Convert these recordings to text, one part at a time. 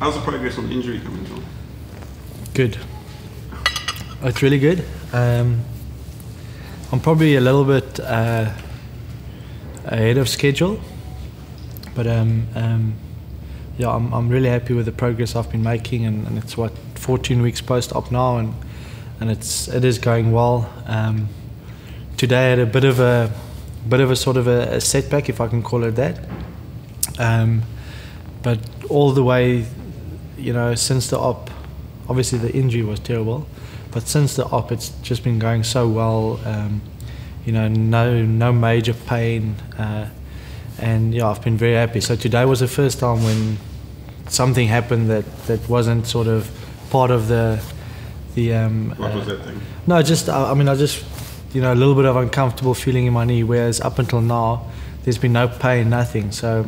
How's the progress on injury coming along? Good. It's really good. I'm probably a little bit ahead of schedule, but yeah, I'm really happy with the progress I've been making, and it's 14 weeks post-op now, and it is going well. Today I had a bit of a sort of a setback, if I can call it that. But all the way, since the op, obviously the injury was terrible, but since the op it's just been going so well. No major pain, and yeah, I've been very happy. So today was the first time when something happened that wasn't sort of part of the what was that thing? No, I just a little bit of uncomfortable feeling in my knee, whereas up until now there's been no pain, nothing. So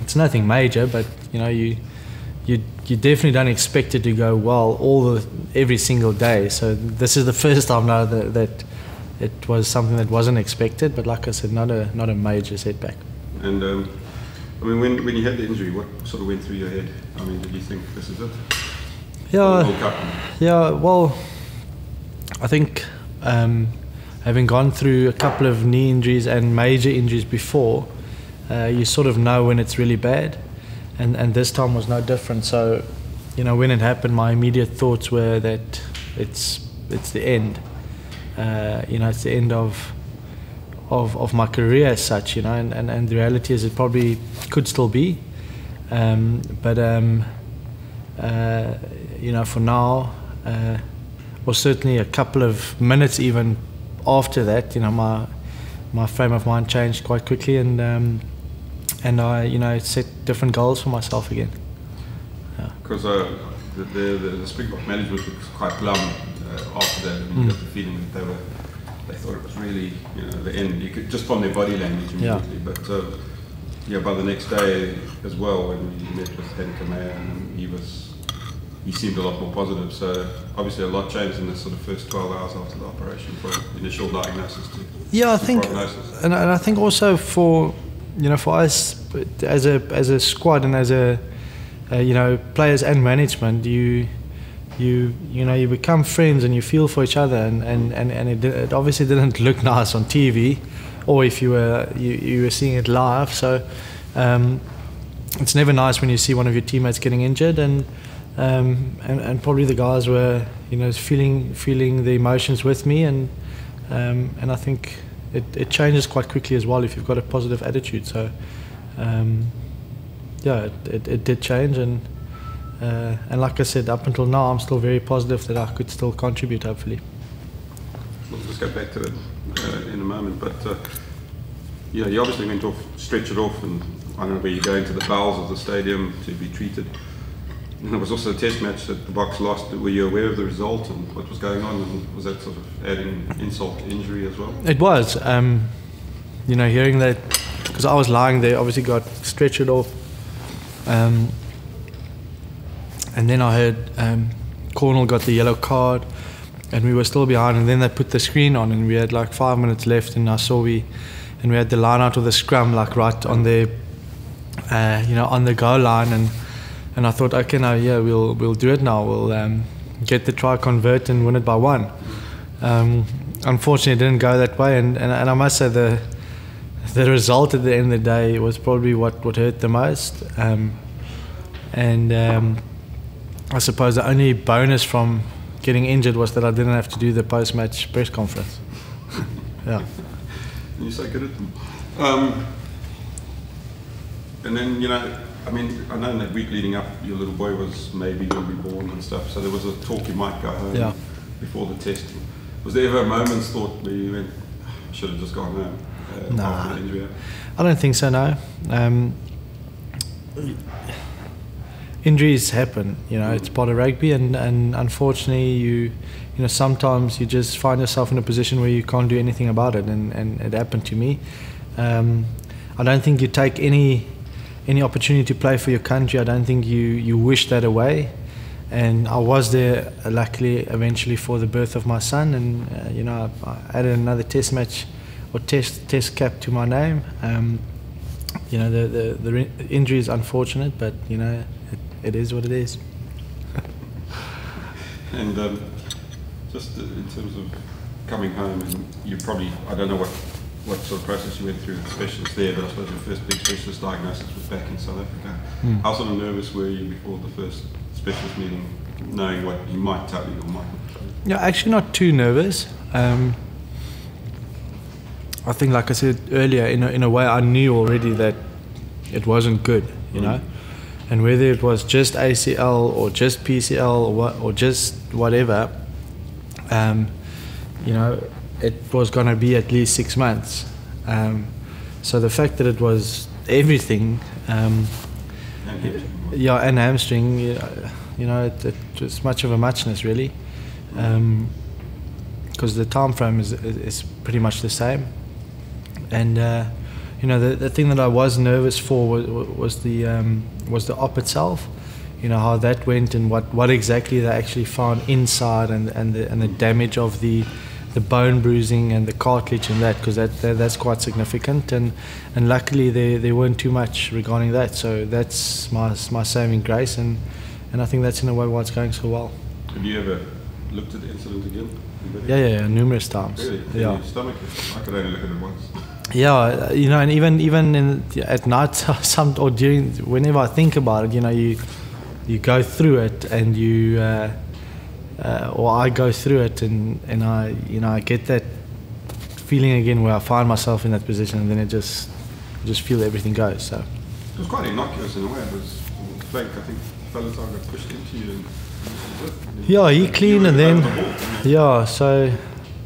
it's nothing major, but you definitely don't expect it to go well every single day. So this is the first time now that it was something that wasn't expected, but like I said, not a major setback. And when you had the injury, what sort of went through your head? Did you think this is it? Yeah. Well, I think having gone through a couple of knee injuries and major injuries before, you sort of know when it's really bad, and this time was no different. So, when it happened, my immediate thoughts were that it's the end. It's the end of my career as such, and the reality is it probably could still be, but for now, or certainly a couple of minutes even after that, my frame of mind changed quite quickly, and I set different goals for myself again. Because the Springbok management was quite glum after that, and you got the feeling that they thought it was really the end. You could just from their body language immediately. Yeah. But by the next day as well, when we met with Henk Meyer, and he seemed a lot more positive. So obviously a lot changed in the sort of first 12 hours after the operation, from initial diagnosis to I think prognosis. And I think also for us as a squad and as a players and management, you become friends and you feel for each other, and it obviously didn't look nice on TV, or if you were seeing it live. So it's never nice when you see one of your teammates getting injured, and probably the guys were feeling the emotions with me, and I think it changes quite quickly as well if you've got a positive attitude. So it did change, and like I said, up until now I'm still very positive that I could still contribute, hopefully. We'll just go back to it in a moment, but you obviously went off, stretched it off, and I don't know where you go into the bowels of the stadium to be treated. And there was also a test match that the Boks lost. Were you aware of the result and what was going on, and was that sort of adding insult to injury as well? It was, hearing that, because I was lying there, obviously got stretched off, and then I heard Cornell got the yellow card, and we were still behind, and then they put the screen on, and we had like 5 minutes left, and we had the line out of the scrum, like right on the on the goal line, and I thought, okay, now we'll do it now. We'll get the try, convert, and win it by 1. Unfortunately, it didn't go that way, and I must say the result at the end of the day was probably what hurt the most. I suppose the only bonus from getting injured was that I didn't have to do the post-match press conference. Yeah. You're so good at them. And then, I know in that week leading up, your little boy was maybe going to be born and stuff, so there was a talk you might go home before the testing. Was there ever a moment's thought where you went, I should have just gone home after the injury? I don't think so, no. Injuries happen, it's part of rugby, and unfortunately you sometimes you just find yourself in a position where you can't do anything about it, and it happened to me. I don't think you take any opportunity to play for your country. I don't think you wish that away, and I was there luckily eventually for the birth of my son, and I added another test match or test cap to my name. The injury is unfortunate, but it is what it is. And just in terms of coming home, and you probably, I don't know what sort of process you went through with the specialist there, but I suppose your first big specialist diagnosis was back in South Africa. How sort of nervous were you before the first specialist meeting, knowing what you might tell you or might not tell you? Yeah, actually not too nervous. I think, like I said earlier, in a way I knew already that it wasn't good, you know, and whether it was just ACL or just PCL or just whatever, you know, it was going to be at least 6 months. So the fact that it was everything, and hamstring, you know, it was much of a muchness really, because the time frame is pretty much the same. And you know, the thing that I was nervous for was the op itself. You know, how that went and what exactly they actually found inside, and the damage of the bone bruising and the cartilage and that, because that's quite significant. And luckily there weren't too much regarding that. So that's my saving grace, and I think that's in a way why it's going so well. Have you ever looked at the incident again? Yeah, numerous times. Really? Yeah. Your stomach? I could only look at it once. Yeah, you know, and even at night, or during, whenever I think about it, you know, you go through it, and you, or I go through it, and I, you know, I get that feeling again where I find myself in that position, and then it just feel everything goes. So it was quite innocuous in a way. It was fake. I think fellas got pushed into you. And yeah, he clean, and then yeah. So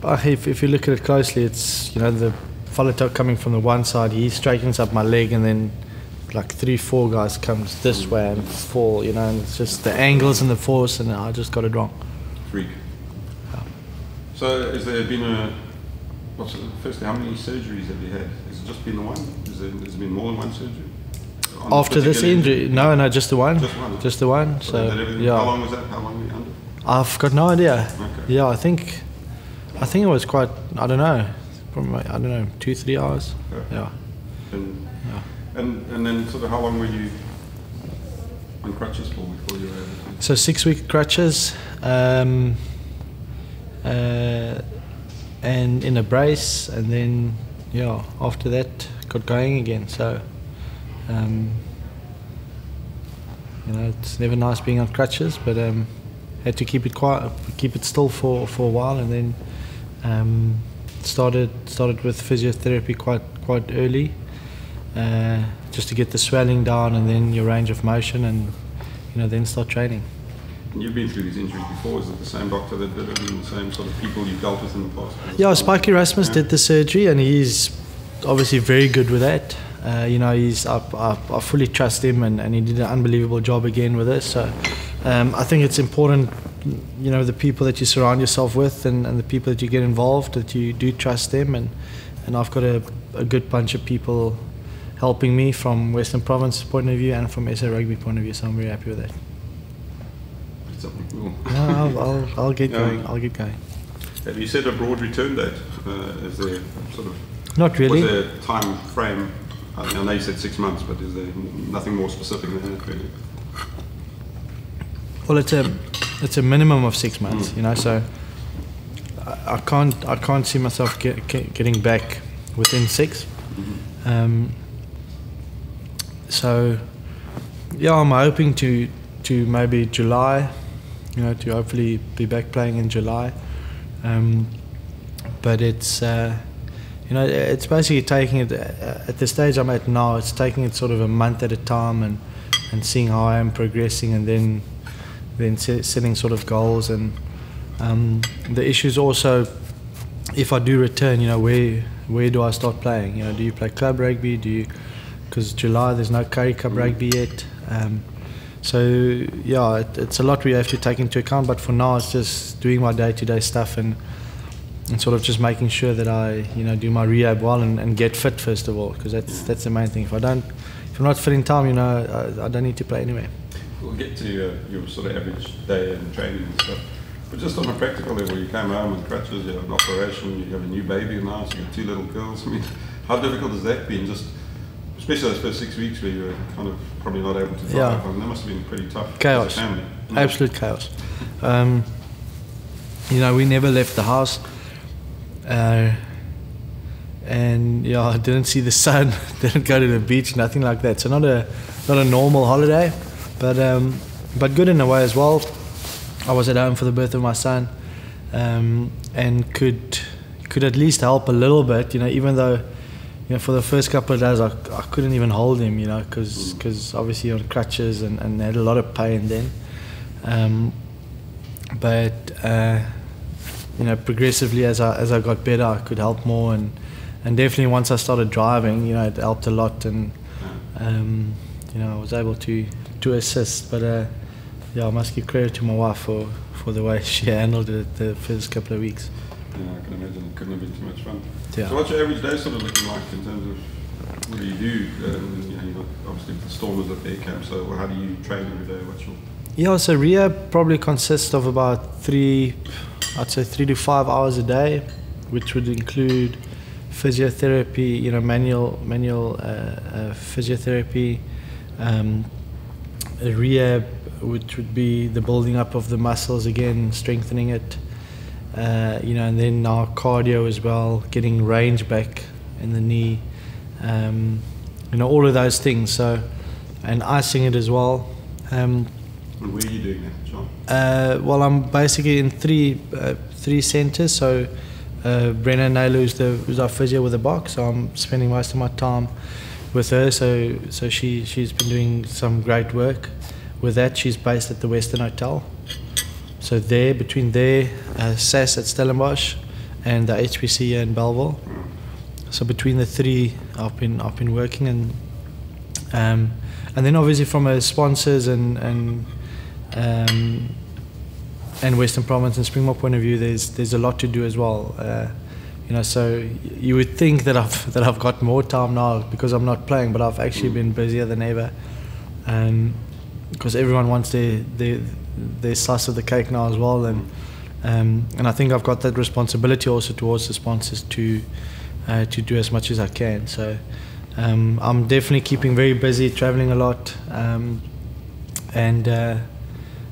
if you look at it closely, it's, you know, the fellow coming from the one side, he straightens up my leg, and then like 3-4 guys comes this way and fall, you know, and it's just the angles and the force, and I just got it wrong. Freak. Yeah. So has there been firstly, how many surgeries have you had? Has it just been the one? Has there been more than one surgery? After this injury? No, just the one. Just one? Just the one. So, yeah. How long was that? How long were you under? I've got no idea. Okay. Yeah, I think it was quite, I don't know, probably, I don't know, 2-3 hours. Okay. Yeah. And then sort of how long were you on crutches for before you were able to? So 6-week crutches, and in a brace, and then after that got going again. So you know, it's never nice being on crutches, but had to keep it quiet, keep it still for a while, and then started with physiotherapy quite early, just to get the swelling down, and then your range of motion, and then start training. And you've been through these injuries before. Is it the same doctor that did it, and the same sort of people you've dealt with in the past? Yeah, Spike Erasmus did the surgery, and he's obviously very good with that. I fully trust him, and he did an unbelievable job again with this. So I think it's important, the people that you surround yourself with, and the people that you get involved, that you do trust them. And I've got a good bunch of people helping me from Western Province point of view and from SA Rugby point of view. So I'm very happy with that. Something cool. No, I'll get going. I'll get going. Have you set a broad return date? Is there sort of? Not really. Was there a time frame? I know you said 6 months, but is there nothing more specific than that, really? Well, it's a minimum of 6 months, So I can't see myself getting back within 6. Mm-hmm. So yeah, I'm hoping to maybe July, to hopefully be back playing in July. But it's it's basically taking it at the stage I'm at now. It's taking it sort of a month at a time, and seeing how I am progressing, and then setting sort of goals. And the issue is also, if I do return, where do I start playing? Do you play club rugby? Because July there's no Currie Cup rugby yet. So yeah, it's a lot we have to take into account. But for now, it's just doing my day-to-day stuff, and sort of just making sure that I do my rehab well, and get fit first of all, because that's the main thing. If I'm not fit in time, I don't need to play anyway. We'll get to your sort of average day and training and stuff. But just on a practical level, you came home with crutches, you have an operation, you have a new baby now, so you have 2 little girls. I mean, how difficult has that been? Just especially those first 6 weeks where you were kind of probably not able to drive. Yeah. I mean, that must have been pretty tough. Chaos. As a family. Absolute chaos. You know, we never left the house. And yeah, I didn't see the sun, didn't go to the beach, nothing like that. So not a normal holiday, but good in a way as well. I was at home for the birth of my son, and could at least help a little bit. You know, even though, you know, for the first couple of days I couldn't even hold him. You know, because obviously on crutches and had a lot of pain then. But you know, progressively as I got better, I could help more, and definitely once I started driving, you know, it helped a lot, and you know, I was able to assist. But yeah, I must give credit to my wife for the way she handled it the first couple of weeks. Yeah, I can imagine it couldn't have been too much fun. Yeah. So what's your average day sort of looking like in terms of what do you do? You know, you've got obviously the Stormers at their camp, so how do you train every day? What's your... Yeah, so rehab probably consists of about 3 to 5 hours a day, which would include physiotherapy, you know, manual physiotherapy, rehab, which would be the building up of the muscles again, strengthening it, you know, and then our cardio as well, getting range back in the knee, you know, all of those things. So, and icing it as well. And where are you doing that, John? Well, I'm basically in three centres. So Brenna Naylor, who's our physio with the box, so I'm spending most of my time with her. So she's been doing some great work with that. She's based at the Western Hotel. So between SAS at Stellenbosch and the HPC here in Belleville. So between the three, I've been working, and then obviously from a sponsors and Western Province and Springbok point of view, there's a lot to do as well. You know, so you would think that I've got more time now because I'm not playing, but I've actually been busier than ever, because everyone wants their slice of the cake now as well, and I think I've got that responsibility also towards the sponsors to do as much as I can. So I'm definitely keeping very busy, traveling a lot,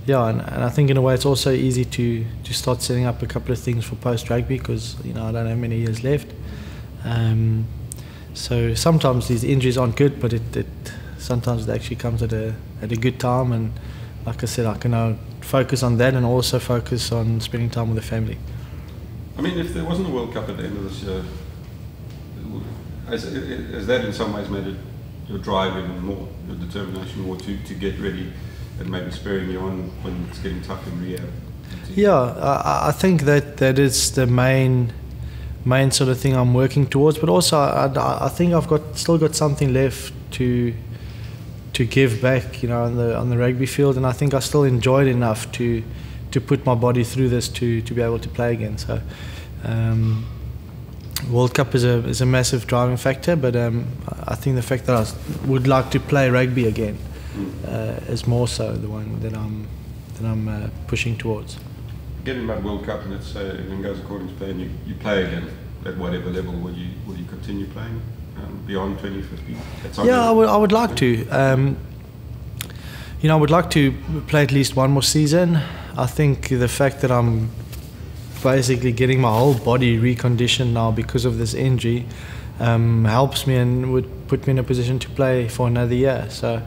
yeah, and I think in a way it's also easy to start setting up a couple of things for post-rugby, because, you know, I don't have many years left. So sometimes these injuries aren't good, but sometimes it actually comes at a good time, and like I said, I can now focus on that and also focus on spending time with the family. I mean, if there wasn't a World Cup at the end of this year, has that in some ways made your drive even more, your determination more to get ready, and maybe spurring you on when it's getting tough in rehab? Yeah, I think that is the main sort of thing I'm working towards. But also, I think I've still got something left to give back, you know, on the rugby field, and I think I still enjoy it enough to put my body through this to be able to play again. So, World Cup is a massive driving factor, but I think the fact that I would like to play rugby again is more so the one that I'm pushing towards. Getting about World Cup, and let's say everything goes according to plan, you play again at whatever level. Will you continue playing beyond 2050? Yeah, I would like to. You know, I would like to play at least one more season. I think the fact that I'm basically getting my whole body reconditioned now because of this injury helps me and would put me in a position to play for another year. So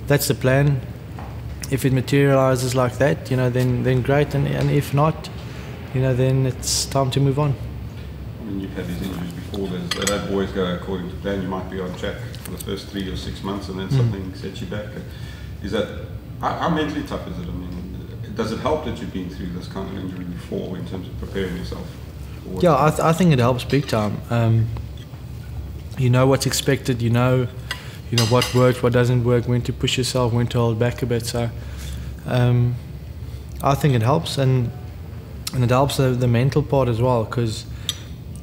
that's the plan. If it materializes like that, you know, then great, and if not, you know, then it's time to move on. I mean, you've had these injuries before. They don't always go according to plan. You might be on track for the first 3 or 6 months, and then something sets you back. Is that, how mentally tough is it? I mean, does it help that you've been through this kind of injury before in terms of preparing yourself? Yeah, I think it helps big time. You know what's expected. You know what works, what doesn't work, when to push yourself, when to hold back a bit. So I think it helps, and it helps the mental part as well, because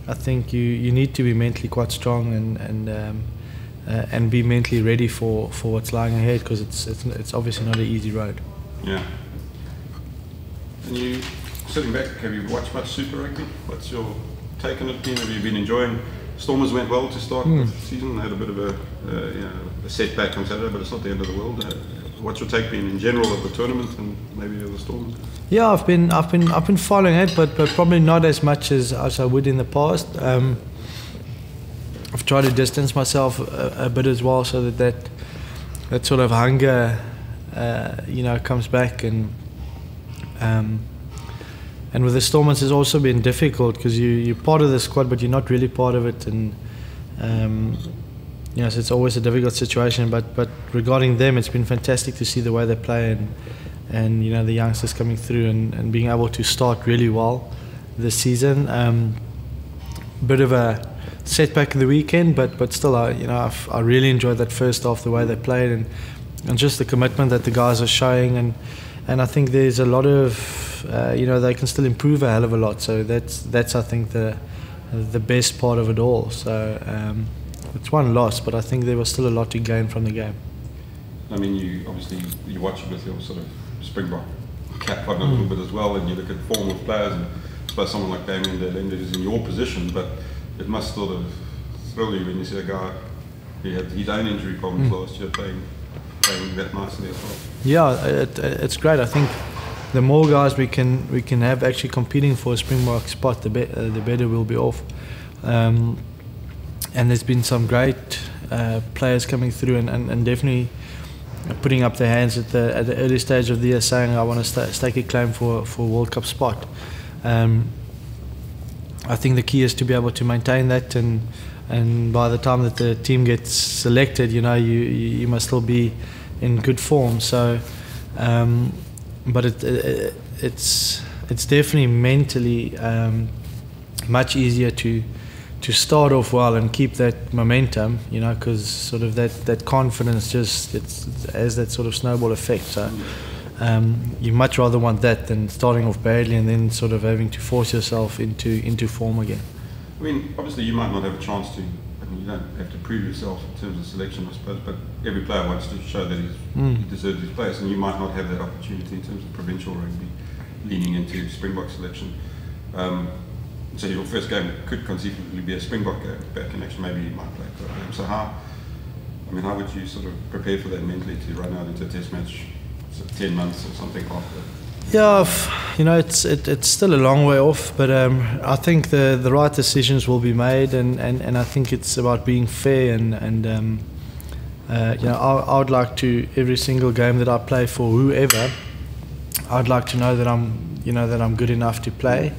I think you need to be mentally quite strong and be mentally ready for what's lying ahead, because it's obviously not an easy road. Yeah. And you, sitting back, have you watched much Super Rugby? What's your take on it been? Have you been enjoying Stormers went well to start the season. They had a bit of a setback on Saturday, but it's not the end of the world. What's your take been in general of the tournament and maybe of the Stormers? Yeah, I've been following it, but probably not as much as I would in the past. I've tried to distance myself a bit as well, so that sort of hunger, comes back, and with the Stormers it's also been difficult because you're part of the squad, but you're not really part of it, and so it's always a difficult situation. But regarding them, it's been fantastic to see the way they play, and the youngsters coming through and being able to start really well this season. Bit of a setback of the weekend, but still, I really enjoyed that first half, the way they played, and just the commitment that the guys are showing, and I think there's a lot of they can still improve a hell of a lot. So that's I think the best part of it all. So it's one loss, but I think there was still a lot to gain from the game. I mean, you watch it with your sort of Springbok cap on a little bit as well, and you look at form of players, and I suppose someone like Damien de Linde is in your position, but it must sort of thrill you when you see a guy who had his own injury problems last year playing that nicely as well. Yeah, it's great. I think the more guys we can have actually competing for a Springbok spot, the better we'll be off. And there's been some great players coming through, and definitely putting up their hands at the early stage of the year, saying I want to stake a claim for a World Cup spot. I think the key is to be able to maintain that, and by the time that the team gets selected, you must still be in good form. So, but it's definitely mentally much easier to start off well and keep that momentum, because sort of that confidence it has that sort of snowball effect. So you much rather want that than starting off badly and then sort of having to force yourself into form again. I mean, obviously you might not have a chance to. I mean, you don't have to prove yourself in terms of selection, I suppose, but every player wants to show that he deserves his place, and you might not have that opportunity in terms of provincial rugby, leaning into Springbok selection. So your first game could conceivably be a Springbok game back in action. Maybe you might play a game. So how would you sort of prepare for that mentally to run out into a test match 10 months or something after? Yeah, it's still a long way off, but I think the right decisions will be made, and I think it's about being fair, and I would like to, every single game that I play for whoever, I'd like to know that I'm good enough to play,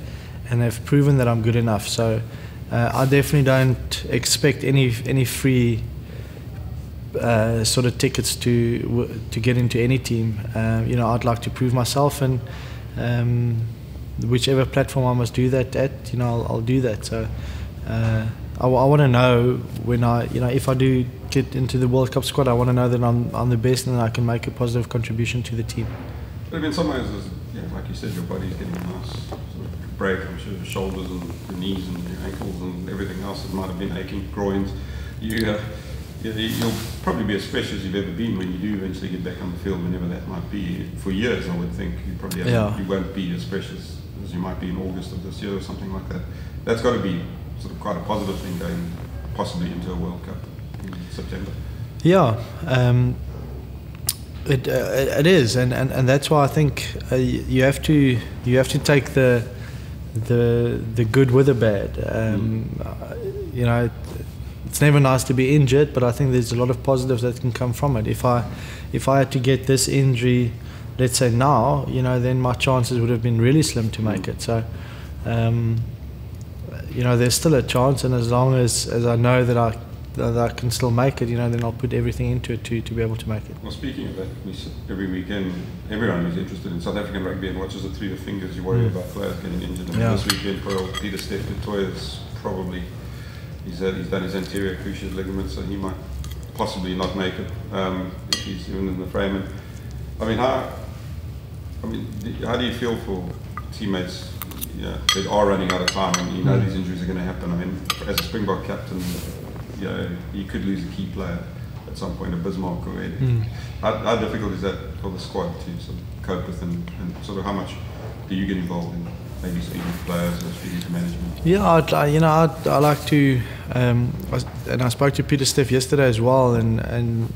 and they've proven that I'm good enough. So I definitely don't expect any free sort of tickets to get into any team. I'd like to prove myself, and whichever platform I must do that at, I'll do that. So I want to know when if I do get into the World Cup squad, I want to know that I'm the best and I can make a positive contribution to the team. But in some ways, like you said, your body's getting a nice sort of break. I'm sure the shoulders and the knees and the ankles and everything else that might have been aching, groins. You'll probably be as fresh as you've ever been when you do eventually get back on the field, whenever that might be. For years, I would think you probably you won't be as fresh as you might be in August of this year or something like that. That's got to be sort of quite a positive thing going possibly into a World Cup in September. Yeah, it is, and that's why I think you have to take the good with the bad. It's never nice to be injured, but I think there's a lot of positives that can come from it. If I had to get this injury, let's say now, then my chances would have been really slim to make it. So, there's still a chance, and as long as I know that I can still make it, then I'll put everything into it to be able to make it. Well, speaking of that, every weekend, everyone who's interested in South African rugby and watches it through the fingers, you worry about players getting injured. And this weekend, Peter Steph du Toit's probably. He's done his anterior cruciate ligament, so he might possibly not make it if he's even in the frame. And how do you feel for teammates that are running out of time, and you know these injuries are going to happen? As a Springbok captain, you could lose a key player at some point, a Bismarck or anything. How difficult is that for the squad to sort of cope with, and sort of how much do you get involved in maybe speaking to players or speaking to management? Yeah, I like to And I spoke to Peter Steff yesterday as well, and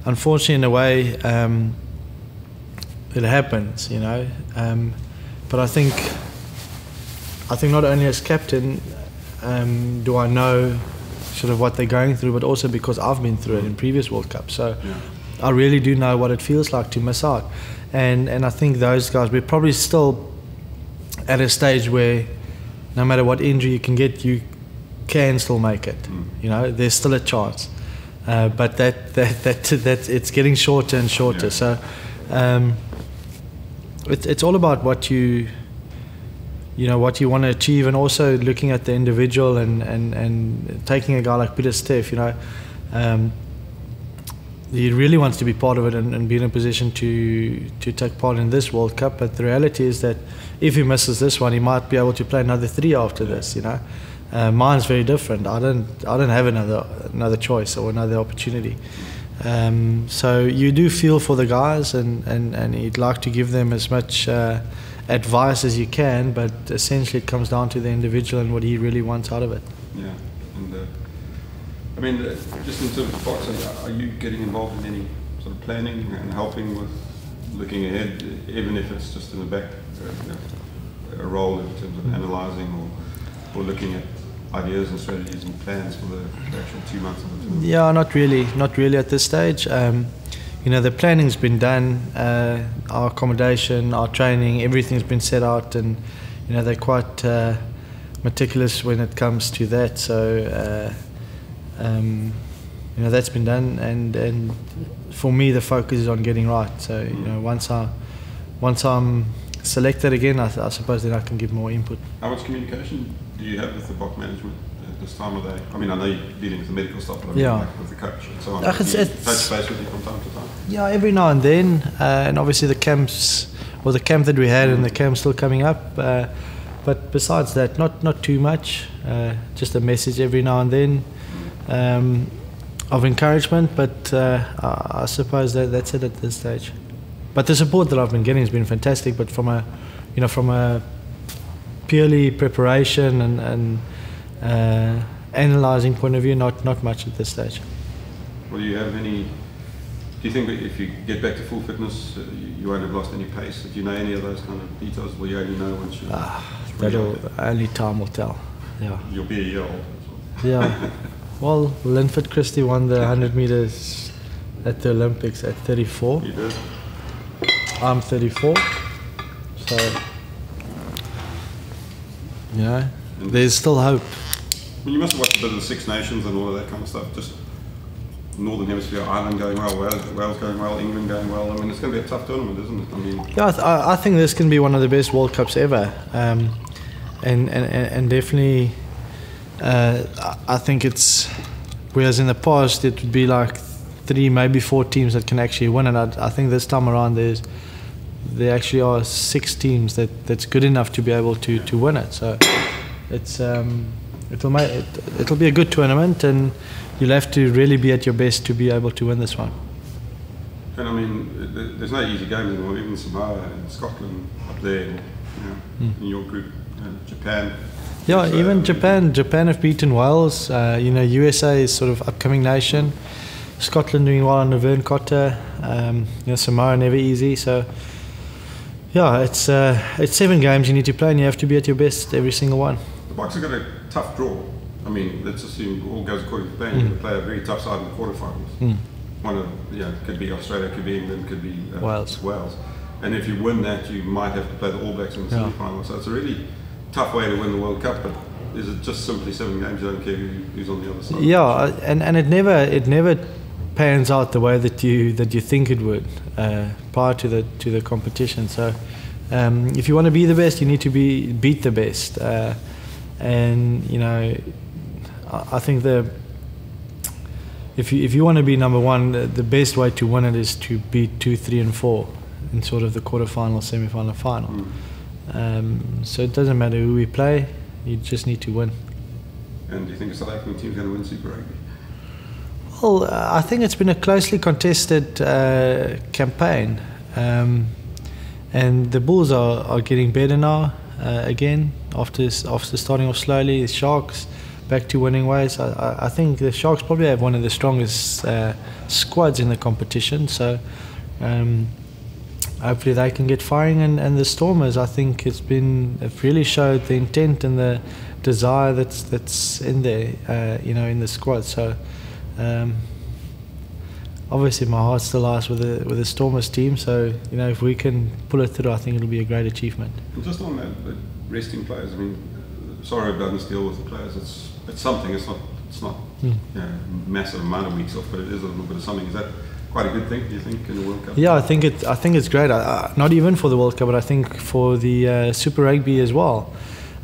unfortunately, in a way, it happens, you know. But I think not only as captain do I know sort of what they're going through, but also because I've been through it in previous World Cups. So I really do know what it feels like to miss out. And I think those guys, we're probably still at a stage where no matter what injury you can get, you can still make it. You know, there's still a chance. But that it's getting shorter and shorter. So it's all about what you want to achieve, and also looking at the individual and taking a guy like Peter Steff, you know, he really wants to be part of it and be in a position to take part in this World Cup. But the reality is that if he misses this one, he might be able to play another 3 after this, you know. Mine's very different. I don't have another choice or another opportunity. So you do feel for the guys, and you'd like to give them as much advice as you can, but essentially it comes down to the individual and what he really wants out of it. Yeah, and I mean, just in terms of boxing, are you getting involved in any sort of planning and helping with looking ahead, even if it's just in the back, a role in terms of analysing or looking at ideas and strategies and plans for the actual 2 months of the tournament? Yeah, not really at this stage. You know, the planning's been done, our accommodation, our training, everything's been set out, and you know, they're quite meticulous when it comes to that. So you know, that's been done, and for me the focus is on getting right. So you know, once I'm selected again, I suppose then I can give more input. How much communication do you have with the box management at this time of day? I mean, I know you're dealing with the medical stuff, but I mean, like with the coach and so on. It's touch base with you from time to time? Yeah, every now and then, and obviously the camp that we had and the camp's still coming up. But besides that, not too much. Just a message every now and then of encouragement. But I suppose that's it at this stage. But the support that I've been getting has been fantastic. But from a purely preparation and analysing point of view, not much at this stage. Well, do you have any? Do you think that if you get back to full fitness, you won't have lost any pace? Do you know any of those kind of details? Will you only know once you? Only time will tell. Yeah. You'll be a year old as well. Yeah. Well, Linford Christie won the 100 meters at the Olympics at 34. You did. I'm 34, so you know, there's still hope. Well, you must have watched a bit of the Six Nations and all of that kind of stuff. Just Northern Hemisphere, Ireland going well, Wales going well, England going well. I mean, it's going to be a tough tournament, isn't it? I mean, yeah, I think this can be one of the best World Cups ever, and definitely, I think it's, whereas in the past it would be like 3, maybe 4 teams that can actually win, and I think this time around there actually are 6 teams that's good enough to be able to win it. So it's it'll be a good tournament, and you'll have to really be at your best to be able to win this one. And I mean, there's no easy games anymore. Even Samoa and Scotland up there, you know, in your group, Japan. Yeah, even Japan have beaten Wales. You know, USA is sort of upcoming nation. Scotland doing well under Vern Cotter. You know, Samoa never easy. So yeah, it's 7 games you need to play, and you have to be at your best every single one. The Boks have got a tough draw. I mean, let's assume all goes according to plan. You're going to play a very tough side in the quarterfinals. One of, could be Australia, could be England, could be Wales. And if you win that, you might have to play the All Blacks in the semi-final. So it's a really tough way to win the World Cup. But is it just simply 7 games? You don't care who's on the other side? Yeah, and it never pans out the way that you think it would prior to the competition. So if you want to be the best, you need to beat the best. And you know, I think if you want to be number one, the best way to win it is to beat 2, 3, and 4 in sort of the quarterfinal, semi-final, final. So it doesn't matter who we play; you just need to win. And do you think the South African team's going to win Super Rugby? Well, I think it's been a closely contested campaign, and the Bulls are getting better now again after starting off slowly. The Sharks back to winning ways. I think the Sharks probably have one of the strongest squads in the competition. So hopefully they can get firing. And the Stormers, I think it's really showed the intent and the desire that's in there, in the squad. So obviously my heart still lies with the Stormers team. So if we can pull it through, I think it'll be a great achievement. And just on that, resting players. I mean, sorry about this deal with the players. It's something. It's not massive amount of weeks off, but it is a little bit of something. Is that quite a good thing, do you think, in the World Cup? Yeah, I think it's great. Not even for the World Cup, but I think for the Super Rugby as well.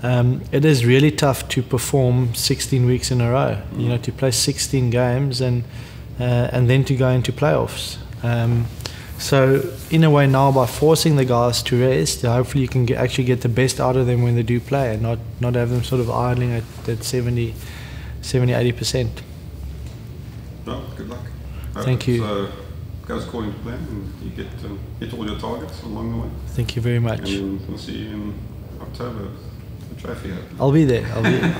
It is really tough to perform 16 weeks in a row. To play 16 games and then to go into playoffs. So in a way now, by forcing the guys to rest, hopefully you can actually get the best out of them when they do play, and not have them sort of idling at 70-80%. Well, good luck. Thank you. So goes according to plan, and you get all your targets along the way. Thank you very much. And we'll see you in October. The trophy. I'll be there.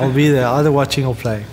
I'll be there, either watching or playing.